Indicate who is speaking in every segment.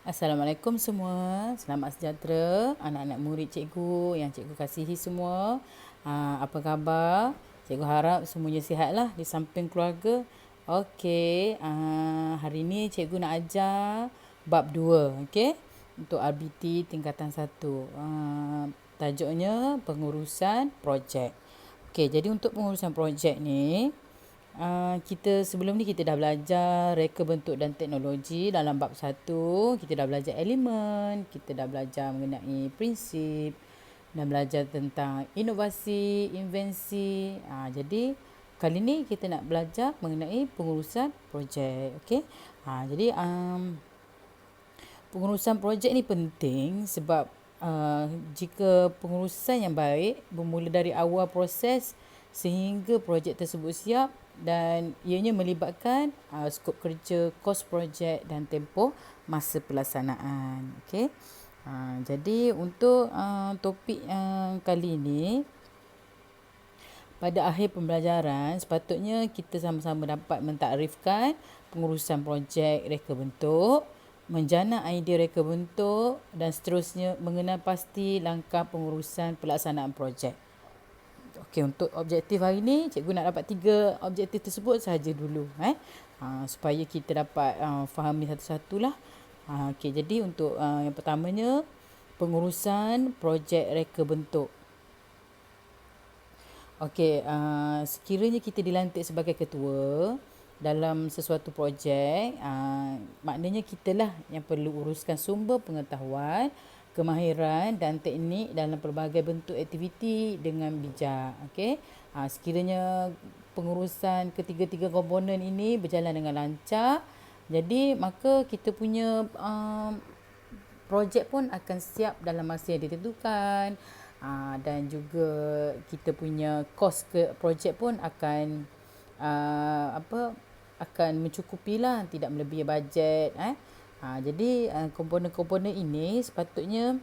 Speaker 1: Assalamualaikum semua. Selamat sejahtera anak-anak murid cikgu yang cikgu kasihi semua. Apa khabar? Cikgu harap semuanya sihatlah di samping keluarga. Okey, hari ni cikgu nak ajar bab 2, okey? Untuk RBT tingkatan 1. Tajuknya pengurusan projek. Okey, jadi untuk pengurusan projek ni, kita sebelum ni kita dah belajar reka bentuk dan teknologi dalam bab 1. Kita dah belajar elemen, kita dah belajar mengenai prinsip, dan belajar tentang inovasi, invensi. Jadi kali ni kita nak belajar mengenai pengurusan projek. Okey. Jadi pengurusan projek ni penting sebab jika pengurusan yang baik bermula dari awal proses sehingga projek tersebut siap dan ianya melibatkan skop kerja, kos projek dan tempoh masa pelaksanaan. Okey. Jadi untuk topik kali ini, pada akhir pembelajaran sepatutnya kita sama-sama dapat mentakrifkan pengurusan projek reka bentuk, menjana idea reka bentuk dan seterusnya mengenal pasti langkah pengurusan pelaksanaan projek. Okey, untuk objektif hari ni cikgu nak dapat 3 objektif tersebut sahaja dulu supaya kita dapat fahami satu-satulah. Okey, jadi untuk yang pertamanya pengurusan projek reka bentuk. Okey, sekiranya kita dilantik sebagai ketua dalam sesuatu projek, maknanya kitalah yang perlu uruskan sumber pengetahuan, kemahiran dan teknik dalam pelbagai bentuk aktiviti dengan bijak. Okey. Sekiranya pengurusan ketiga-tiga komponen ini berjalan dengan lancar, jadi maka kita punya projek pun akan siap dalam masa yang ditentukan. Dan juga kita punya kos ke projek pun akan akan mencukupilah, tidak melebihi bajet. Jadi komponen-komponen ini sepatutnya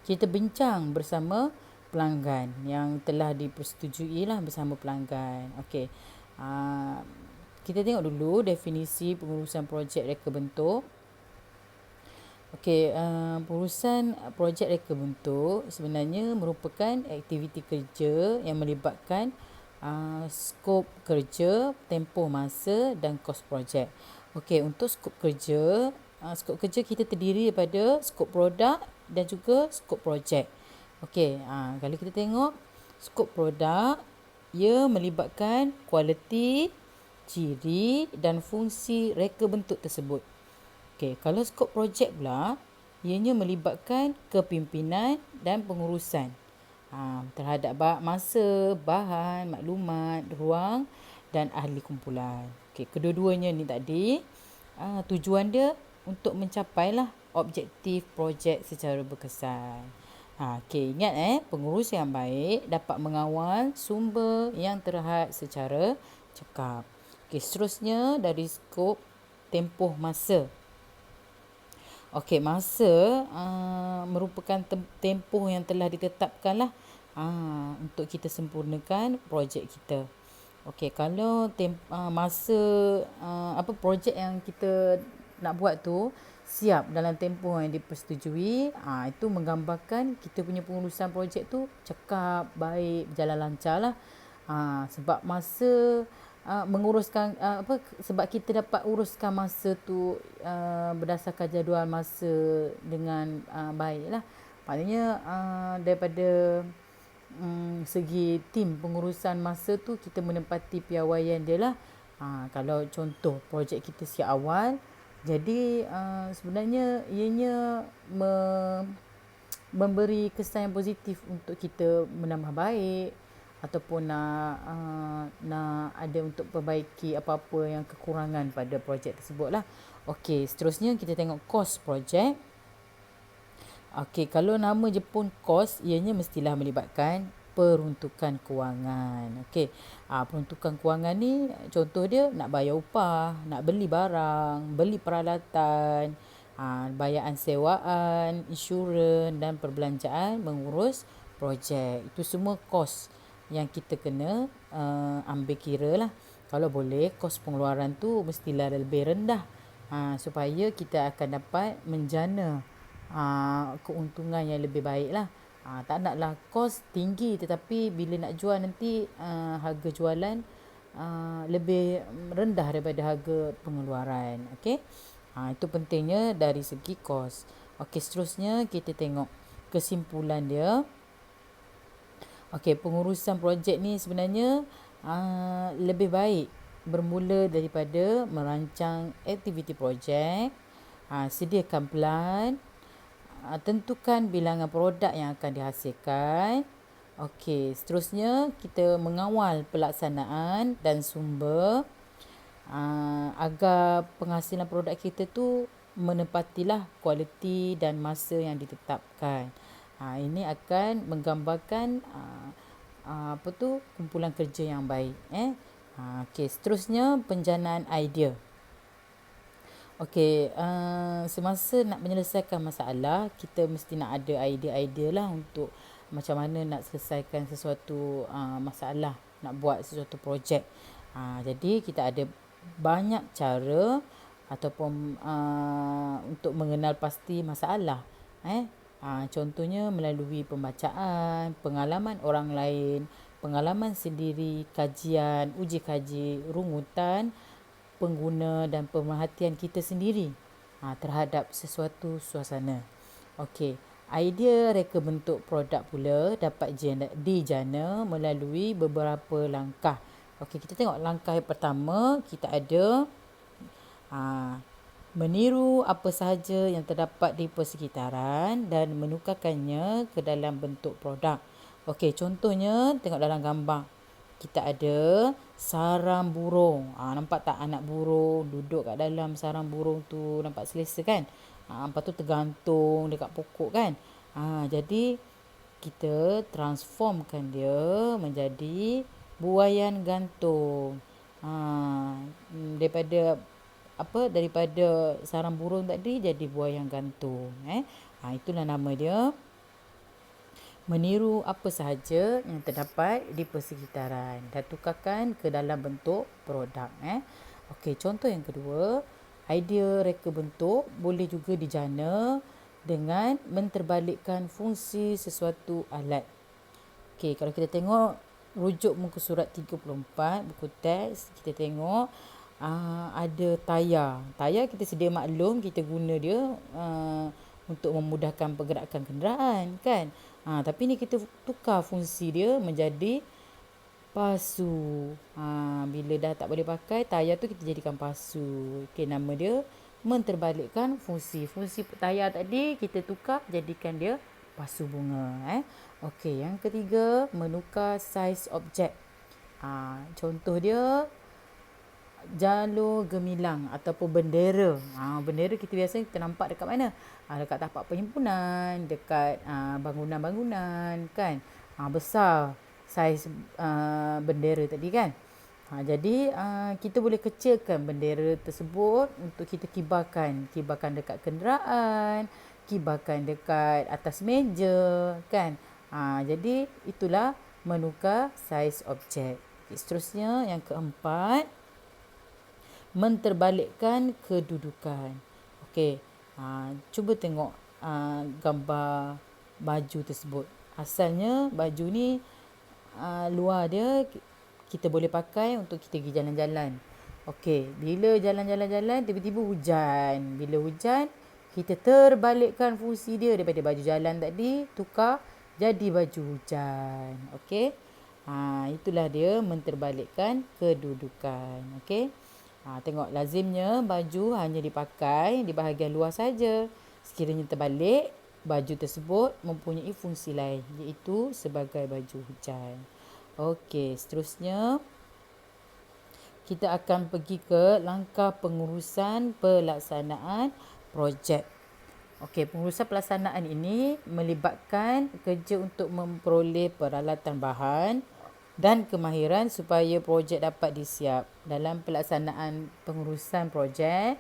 Speaker 1: kita bincang bersama pelanggan yang telah dipersetujui lah bersama pelanggan. Okey. Kita tengok dulu definisi pengurusan projek reka bentuk. Okey, pengurusan projek reka bentuk sebenarnya merupakan aktiviti kerja yang melibatkan skop kerja, tempoh masa dan kos projek. Okey, untuk skop kerja kita terdiri daripada skop produk dan juga skop projek. Okey, kalau kita tengok skop produk, ia melibatkan kualiti, ciri dan fungsi reka bentuk tersebut. Okey, kalau skop projek pula, ianya melibatkan kepimpinan dan pengurusan terhadap masa, bahan, maklumat, ruang dan ahli kumpulan. Okey, kedua-duanya ni tadi tujuan dia untuk mencapailah objektif projek secara berkesan. Okey, ingat pengurus yang baik dapat mengawal sumber yang terhad secara cekap. Okey, seterusnya dari skop tempoh masa. Okey, masa merupakan tempoh yang telah ditetapkanlah untuk kita sempurnakan projek kita. Okey, kalau masa projek yang kita nak buat tu siap dalam tempoh yang dipersetujui, itu menggambarkan kita punya pengurusan projek tu cekap, baik, berjalan lancar lah. Sebab masa menguruskan sebab kita dapat uruskan masa tu berdasarkan jadual masa dengan baiklah. Maknanya daripada segi tim pengurusan masa tu kita menepati piawaian dia lah. Kalau contoh projek kita siap awal, jadi sebenarnya ianya memberi kesan yang positif untuk kita menambah baik ataupun nak ada untuk perbaiki apa-apa yang kekurangan pada projek tersebut lah. Okey, seterusnya kita tengok kos projek. Okey, kalau nama je pun kos, ianya mestilah melibatkan peruntukan kewangan. Okey, peruntukan kewangan ni contoh dia nak bayar upah, nak beli barang, beli peralatan, bayaran sewaan, insurans dan perbelanjaan mengurus projek. Itu semua kos yang kita kena ambil kira lah. Kalau boleh kos pengeluaran tu mestilah lebih rendah supaya kita akan dapat menjana keuntungan yang lebih baik lah. Tak naklah kos tinggi tetapi bila nak jual nanti harga jualan lebih rendah daripada harga pengeluaran. Okey. Itu pentingnya dari segi kos. Okey, seterusnya kita tengok kesimpulan dia. Okey, pengurusan projek ni sebenarnya lebih baik bermula daripada merancang aktiviti projek, sediakan plan, tentukan bilangan produk yang akan dihasilkan. Okey, seterusnya kita mengawal pelaksanaan dan sumber agar penghasilan produk kita tu menepatilah kualiti dan masa yang ditetapkan. Ini akan menggambarkan kumpulan kerja yang baik. Okey, seterusnya penjanaan idea. Okey, semasa nak menyelesaikan masalah, kita mesti nak ada idea-idea lah untuk macam mana nak selesaikan sesuatu masalah, nak buat sesuatu projek. Jadi kita ada banyak cara ataupun untuk mengenal pasti masalah. Contohnya melalui pembacaan, pengalaman orang lain, pengalaman sendiri, kajian, uji kaji, rungutan, pengguna dan pemerhatian kita sendiri terhadap sesuatu suasana. Okey, idea reka bentuk produk pula dapat dijana melalui beberapa langkah. Okey, kita tengok langkah yang pertama, kita ada meniru apa sahaja yang terdapat di persekitaran dan menukarkannya ke dalam bentuk produk. Okey, contohnya tengok dalam gambar. Kita ada sarang burung. Nampak tak anak burung duduk kat dalam sarang burung tu, nampak selesa kan? Lepas tu tergantung dekat pokok kan? Jadi kita transformkan dia menjadi buaian gantung. Daripada sarang burung tadi jadi buaian gantung. Itulah nama dia. Meniru apa sahaja yang terdapat di persekitaran dan tukarkan ke dalam bentuk produk. Okey, contoh yang kedua, idea reka bentuk boleh juga dijana dengan menterbalikkan fungsi sesuatu alat. Okey, kalau kita tengok rujuk muka surat 34 buku teks, kita tengok ada tayar. Tayar kita sedia maklum kita guna dia untuk memudahkan pergerakan kenderaan kan. Tapi ni kita tukar fungsi dia menjadi pasu. Bila dah tak boleh pakai, tayar tu kita jadikan pasu. Okey, nama dia menterbalikkan fungsi. Fungsi tayar tadi kita tukar jadikan dia pasu bunga. Okey, yang ketiga, menukar saiz objek. Contoh dia jalur gemilang ataupun bendera. Bendera kita biasa kita nampak dekat mana? Dekat tapak perhimpunan, dekat bangunan-bangunan kan. Besar saiz bendera tadi kan. Jadi kita boleh kecilkan bendera tersebut untuk kita kibarkan dekat kenderaan, kibarkan dekat atas meja kan. Jadi itulah menukar saiz objek. Seterusnya yang keempat, menterbalikkan kedudukan. Okey, cuba tengok gambar baju tersebut. Asalnya baju ni luar dia kita boleh pakai untuk kita pergi jalan-jalan. Okey, bila jalan-jalan tiba-tiba hujan. Bila hujan, kita terbalikkan fungsi dia daripada baju jalan tadi tukar jadi baju hujan. Okey. Itulah dia menterbalikkan kedudukan. Okey. Tengok, lazimnya baju hanya dipakai di bahagian luar saja. Sekiranya terbalik, baju tersebut mempunyai fungsi lain, iaitu sebagai baju hujan. Okey, seterusnya kita akan pergi ke langkah pengurusan pelaksanaan projek. Okey, pengurusan pelaksanaan ini melibatkan kerja untuk memperoleh peralatan bahan dan kemahiran supaya projek dapat disiap. Dalam pelaksanaan pengurusan projek,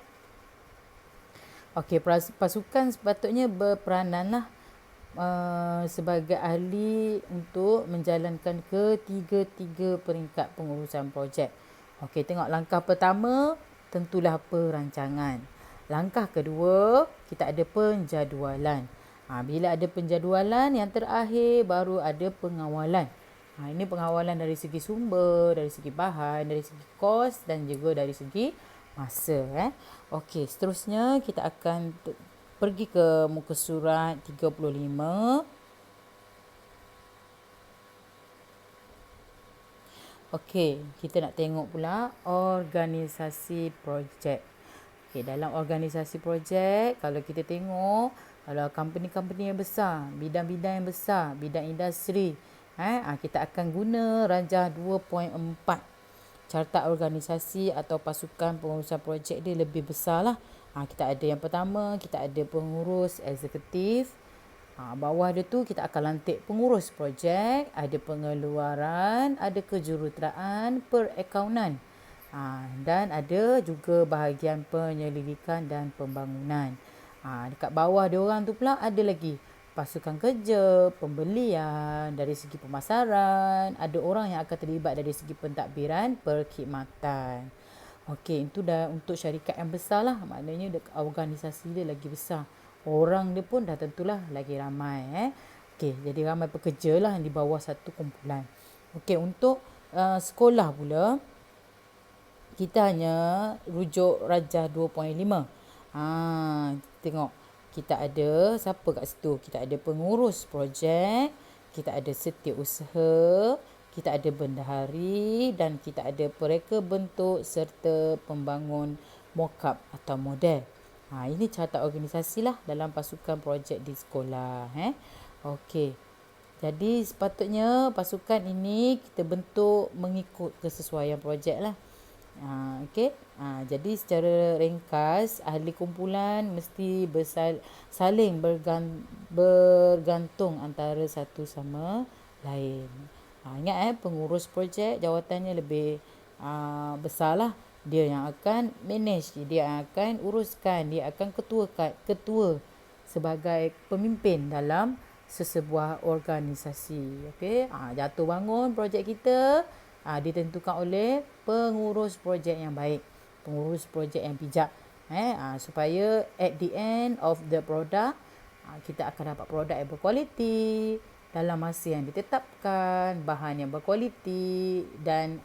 Speaker 1: okey, pasukan sepatutnya berperanan sebagai ahli untuk menjalankan ketiga-tiga peringkat pengurusan projek. Okey, tengok langkah pertama, tentulah perancangan. Langkah kedua, kita ada penjadualan. Bila ada penjadualan, yang terakhir baru ada pengawalan. Ini pengawalan dari segi sumber, dari segi bahan, dari segi kos dan juga dari segi masa. Okey, seterusnya kita akan pergi ke muka surat 35. Okey, kita nak tengok pula organisasi projek. Okey, dalam organisasi projek, kalau kita tengok, kalau company-company yang besar, bidang-bidang yang besar, bidang industri, kita akan guna Rajah 2.4. Carta organisasi atau pasukan pengurusan projek dia lebih besar lah. Kita ada yang pertama, kita ada pengurus eksekutif. Bawah dia tu kita akan lantik pengurus projek, ada pengeluaran, ada kejuruteraan, perakaunan. Dan ada juga bahagian penyelidikan dan pembangunan. Dekat bawah dia orang tu pula ada lagi pasukan kerja, pembelian, dari segi pemasaran, ada orang yang akan terlibat dari segi pentadbiran, perkhidmatan. Okey, itu dah untuk syarikat yang besar lah. Maknanya organisasi dia lagi besar. Orang dia pun dah tentulah lagi ramai. Okey, jadi ramai pekerja lah di bawah satu kumpulan. Okey, untuk sekolah pula, kita hanya rujuk Rajah 2.5. Tengok, kita ada siapa kat situ? Kita ada pengurus projek, kita ada setiausaha, kita ada bendahari dan kita ada pereka bentuk serta pembangun mock-up atau model. Ini carta organisasi lah dalam pasukan projek di sekolah. Okey. Jadi sepatutnya pasukan ini kita bentuk mengikut kesesuaian projek lah. Okey. Jadi secara ringkas, ahli kumpulan mesti saling bergantung antara satu sama lain. Ingat pengurus projek jawatannya lebih besar lah. Dia yang akan manage, dia yang akan uruskan, dia akan ketua sebagai pemimpin dalam sesebuah organisasi. Okey, jatuh bangun projek kita ditentukan oleh pengurus projek yang baik, pengurus projek yang bijak, supaya at the end of the product kita akan dapat produk yang berkualiti dalam masa yang ditetapkan, bahan yang berkualiti dan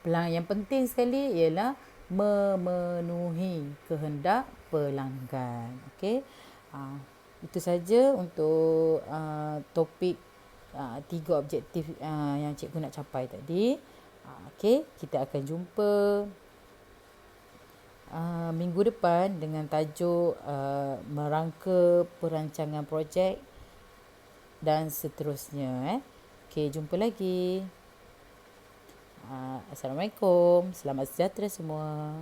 Speaker 1: yang penting sekali ialah memenuhi kehendak pelanggan. Okey. Itu saja untuk topik 3 objektif yang cikgu nak capai tadi. Okey, kita akan jumpa minggu depan dengan tajuk merangka perancangan projek dan seterusnya. Okey, jumpa lagi. Assalamualaikum. Selamat sejahtera semua.